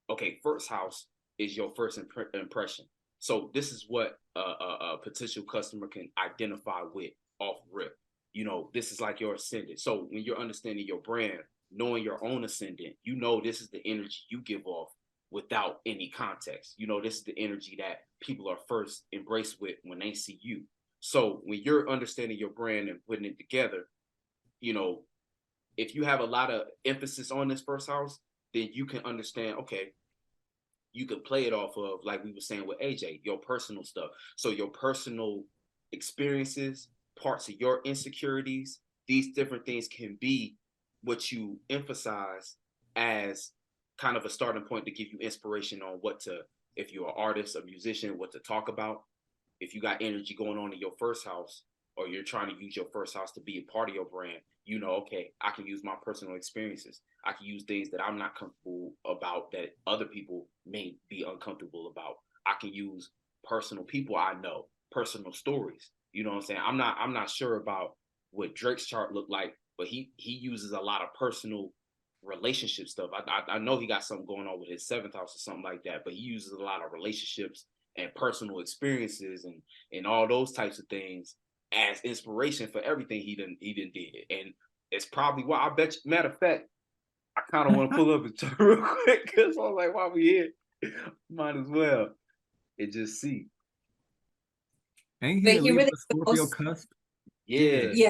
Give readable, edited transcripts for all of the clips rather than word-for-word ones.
okay, first house is your first impression. So this is what a potential customer can identify with off rip. You know, this is like your ascendant. So when you're understanding your brand, knowing your own ascendant, you know this is the energy you give off without any context. You know, this is the energy that people are first embraced with when they see you. So when you're understanding your brand and putting it together, you know, if you have a lot of emphasis on this first house, then you can understand, okay, you can play it off of, like we were saying with AJ, your personal stuff. So your personal experiences, parts of your insecurities, these different things can be what you emphasize as kind of a starting point to give you inspiration on what to, if you're an artist, a musician, what to talk about. If you got energy going on in your first house, or you're trying to use your first house to be a part of your brand, you know, okay, I can use my personal experiences. I can use things that I'm not comfortable about that other people may be uncomfortable about. I can use personal people I know, personal stories. You know what I'm saying? I'm not sure about what Drake's chart looked like, but he uses a lot of personal relationship stuff. I know he got something going on with his seventh house or something like that, but he uses a lot of relationships and personal experiences and all those types of things as inspiration for everything he done did. And it's probably why, I bet you, matter of fact, I kind of want to pull up and chart real quick because I was like, while we here, might as well and just see. Ain't he But at he least really a the Scorpio most, cusp? Yeah. yeah,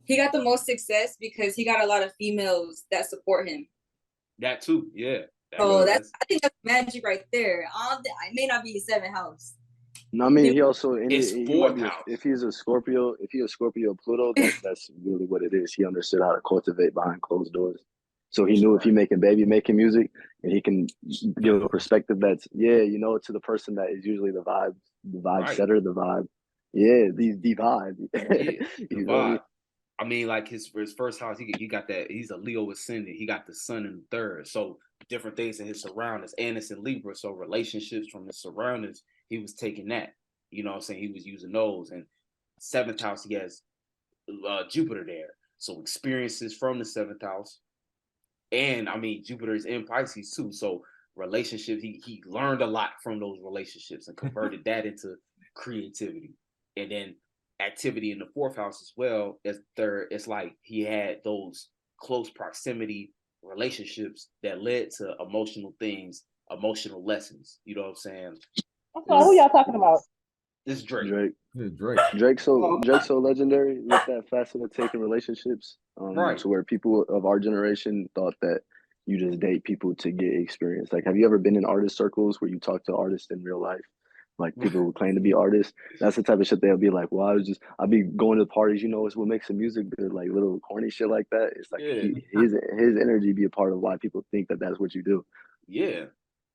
he got the most success because he got a lot of females that support him. That too, yeah. So I think that's magic right there. I may not be a seventh house. No, I mean he also it's he might fourth be house. if he's a Scorpio, if he's a Scorpio Pluto, that's really what it is. He understood how to cultivate behind closed doors. So he knew if he making making music and he can give a perspective that's you know, to the person that is usually the vibe Right. setter, the vibe. Yeah, the vibe. Yeah, the You know vibe. I mean, like his first house, he got that. He's a Leo ascendant. He got the sun in the third, so different things in his surroundings. And it's in Libra, so relationships from his surroundings, he was taking that. You know what I'm saying? He was using those. And seventh house, he has Jupiter there, so experiences from the seventh house. And I mean, Jupiter is in Pisces too, so relationships. He learned a lot from those relationships and converted that into creativity. And then activity in the fourth house as well as third. It's like he had those close proximity relationships that led to emotional things, emotional lessons. You know what I'm saying? So who y'all talking about? This Drake. Drake. Yeah, Drake. Drake's so legendary with that facilitating relationships, Right. to where people of our generation thought that you just date people to get experience. Like, have you ever been in artist circles where you talk to artists in real life? Like people who claim to be artists. That's the type of shit they'll be like, well, I'll be going to parties, you know, it's what makes the music good, like little corny shit like that. It's like Yeah. his energy be a part of why people think that that's what you do. Yeah.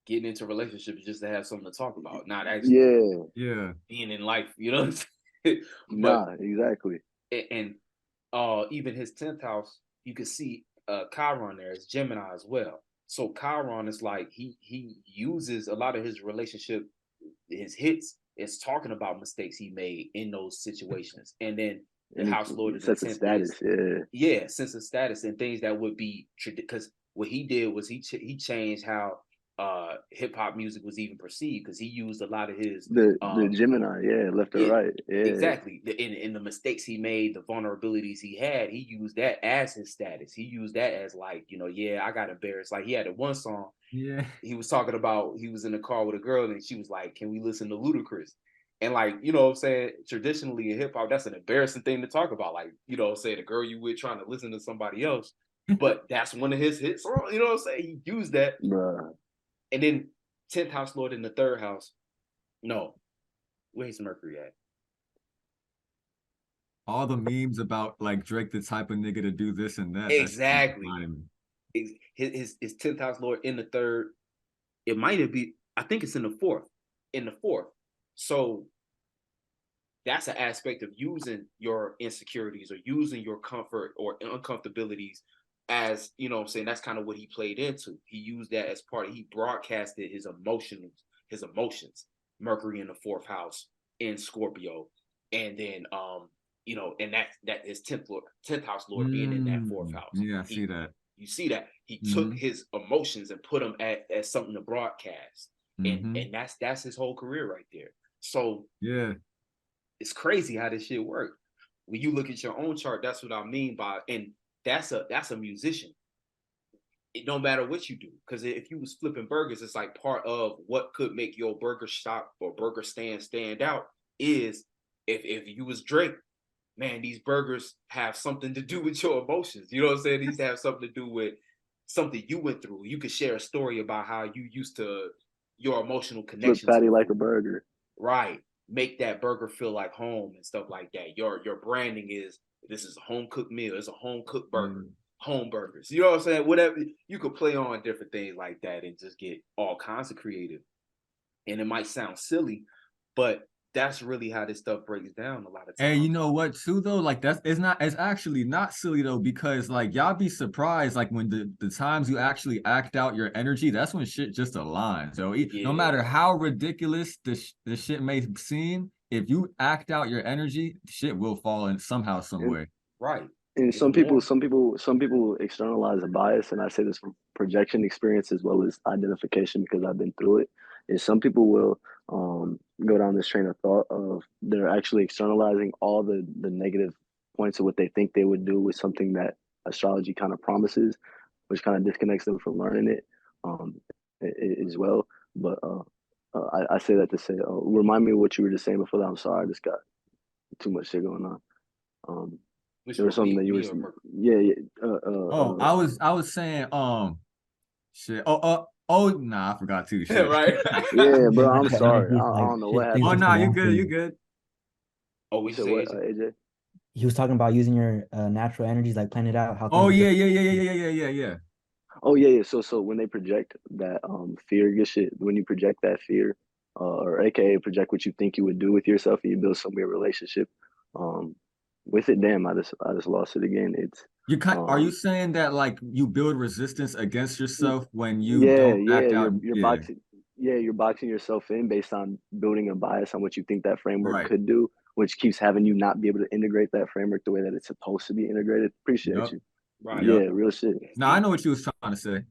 Getting into relationships just to have something to talk about, not actually being in life, you know what I'm saying? But exactly. And even his 10th house, you can see Chiron there is Gemini as well. So Chiron is like he uses a lot of his relationship, his hits is talking about mistakes he made in those situations. And then the house lord is the 10th status, sense of status and things that would be, because what he did was he changed how hip hop music was even perceived, because he used a lot of his the Gemini, left or right, exactly. In the mistakes he made, the vulnerabilities he had, he used that as his status. He used that as like, you know, I got embarrassed. Like he had one song. Yeah. He was talking about, he was in the car with a girl and she was like, "Can we listen to Ludacris?" And like, you know what I'm saying, traditionally in hip hop, that's an embarrassing thing to talk about. Like, you know, say the girl you with trying to listen to somebody else. But that's one of his hits. You know what I'm saying? He used that. Bruh. And then 10th house lord in the third house. No. Where's Mercury at? All the memes about like Drake, the type of nigga to do this and that. Exactly. His 10th house lord in the third. It might be, I think it's in the fourth. In the fourth. So that's an aspect of using your insecurities or using your comfort or uncomfortabilities as, you know what I'm saying, that's kind of what he played into. He used that as part of, he broadcasted his emotions. Mercury in the fourth house in Scorpio. And then you know, and that is 10th house lord being in that fourth house. Yeah, I see that. You see that he took his emotions and put them as something to broadcast, and that's his whole career right there. So yeah, it's crazy how this shit works. When you look at your own chart, that's what I mean by, and that's a musician. It don't matter what you do, because if you was flipping burgers, it's like part of what could make your burger shop or burger stand out is if you was Drake, man, these burgers have something to do with your emotions. You know what I'm saying? These have something to do with something you went through. You could share a story about how you used to your emotional Flip connection fatty to like food. a burger. Right. Make that burger feel like home and stuff like that. Your branding is, this is a home cooked meal. It's a home cooked burger. Home burgers. You know what I'm saying? Whatever, you could play on different things like that and just get all kinds of creative. And it might sound silly, but that's really how this stuff breaks down a lot of times. And you know what too though? Like it's actually not silly though, because like y'all be surprised, like when the times you actually act out your energy, that's when shit just aligns. So no matter how ridiculous the shit may seem, if you act out your energy, shit will fall in somehow, some way. Right. And some people externalize a bias, and I say this from projection experience as well as identification because I've been through it. Is some people will go down this train of thought of they're actually externalizing all the negative points of what they think they would do with something that astrology kind of promises, which kind of disconnects them from learning it as well. But I say that to say, remind me of what you were just saying before that. I'm sorry, I just got too much shit going on. There was something that you were, I was saying, shit. Oh, nah, I forgot too. Shit. Right. Yeah, bro, I'm sorry. I don't know what happened. Oh, nah, you good, you good. Oh, we said what, AJ? He was talking about using your natural energies, like planning it out. How Oh yeah. Oh yeah. So when they project that fear, good shit. When you project that fear, or AKA project what you think you would do with yourself, and you build some weird relationship, with it. Damn, I just lost it again. It's Are you saying that like you build resistance against yourself when you yeah, don't act out? you're boxing. Yeah, you're boxing yourself in based on building a bias on what you think that framework could do, which keeps having you not be able to integrate that framework the way that it's supposed to be integrated. Appreciate you. Right. Yeah, real shit. No, I know what you was trying to say.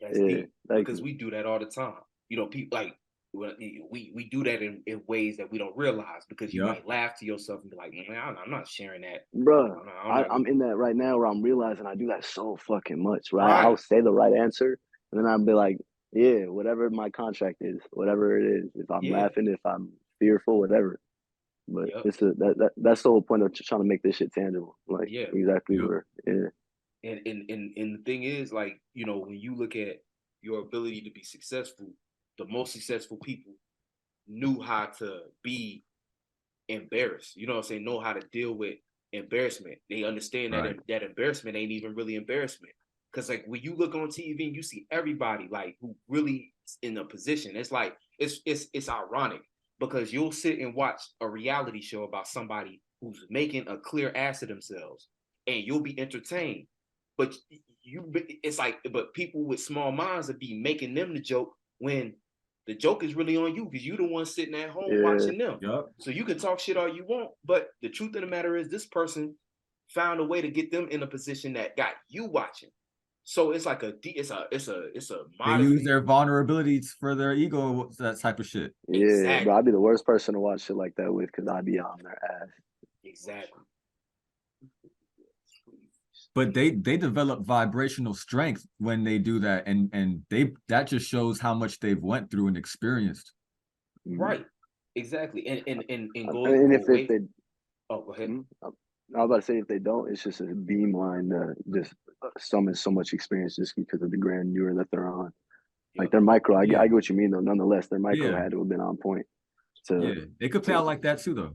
That's deep, because we do that all the time. You know, people like we do that in ways that we don't realize, because you might laugh to yourself and be like, man, I'm not sharing that. Bro, I'm in that right now where I'm realizing I do that so fucking much, right? I'll say the right answer and then I'll be like, yeah, whatever my contract is, whatever it is, if I'm laughing, if I'm fearful, whatever. But it's that's the whole point of trying to make this shit tangible. Like exactly where And the thing is, like, you know, when you look at your ability to be successful, the most successful people knew how to be embarrassed. You know what I'm saying? Know how to deal with embarrassment. They understand that embarrassment ain't even really embarrassment. Because like when you look on TV and you see everybody like who really in a position, it's like it's ironic, because you'll sit and watch a reality show about somebody who's making a clear ass of themselves, and you'll be entertained. But it's like, but people with small minds would be making them the joke when the joke is really on you, because you're the one sitting at home watching them. So you can talk shit all you want, but the truth of the matter is this person found a way to get them in a position that got you watching. So it's like it's a they use their vulnerabilities for their ego, that type of shit. Yeah, exactly. But I'd be the worst person to watch shit like that with, because I'd be on their ass. Exactly. But they develop vibrational strength when they do that, and that just shows how much they've went through and experienced. Right. Exactly. And if they go ahead. I was about to say, if they don't, it's just a beamline just summons so much experience just because of the grandeur that they're on. Like their micro, I get what you mean though. Nonetheless, their micro had to have been on point. They could play out like that too though.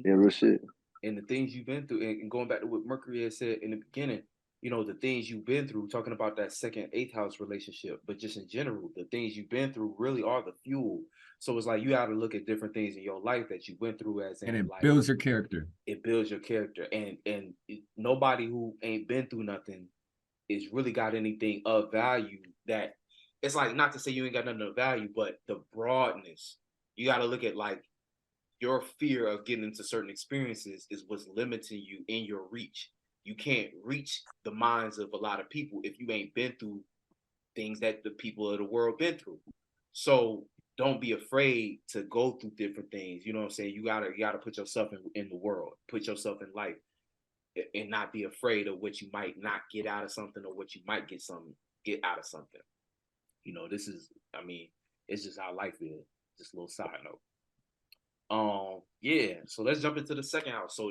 Yeah, real shit. And the things you've been through, and going back to what Mercury had said in the beginning, you know, the things you've been through, talking about that second, eighth house relationship, but just in general, the things you've been through really are the fuel. So it's like you got to look at different things in your life that you went through, and it builds your character. It builds your character, and nobody who ain't been through nothing is really got anything of value. That it's like, not to say you ain't got nothing of value, but the broadness. You got to look at like your fear of getting into certain experiences is what's limiting you in your reach. you can't reach the minds of a lot of people if you ain't been through things that the people of the world been through. So don't be afraid to go through different things. You know what I'm saying? You gotta put yourself in the world, put yourself in life, and not be afraid of what you might not get out of something or what you might get out of something. You know, this is, I mean, it's just how life is. Just a little side note. Yeah. So let's jump into the second house. So